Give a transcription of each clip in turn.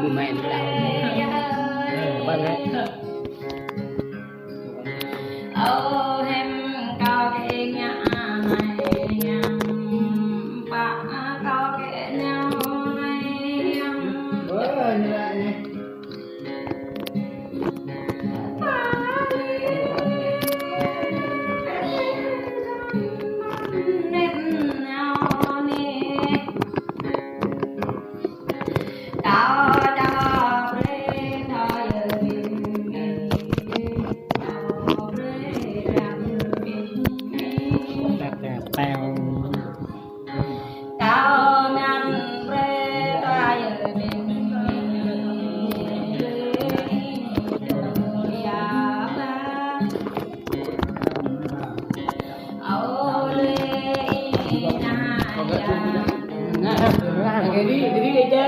mùi mẹ nó đau vâng đấy ô em có cái nhà này nhằm bà có cái nhau này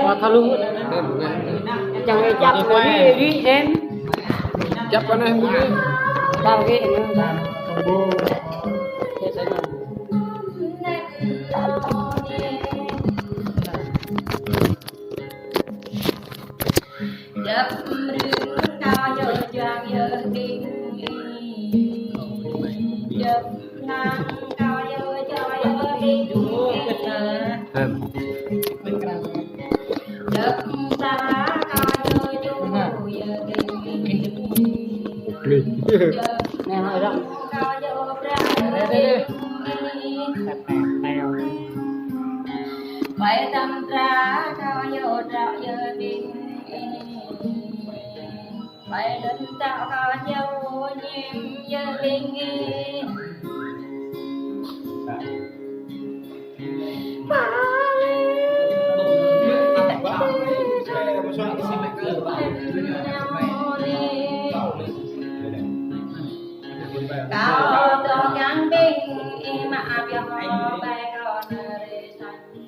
qua thao lưng chẳng ai chấp cái đi em chấp con em đi bao cái nữa dập rừng cao giờ choàng giờ kinh dập ngang cao giờ cho giờ kinh dập xa cao giờ chu giờ kinh nè nói đó cao giờ ra phải tâm ra cao giờ trạo giờ kinh phải đến tạo cao dâu nhiệm giờ kinh cao to gắn binh mà cho bay con rê xanh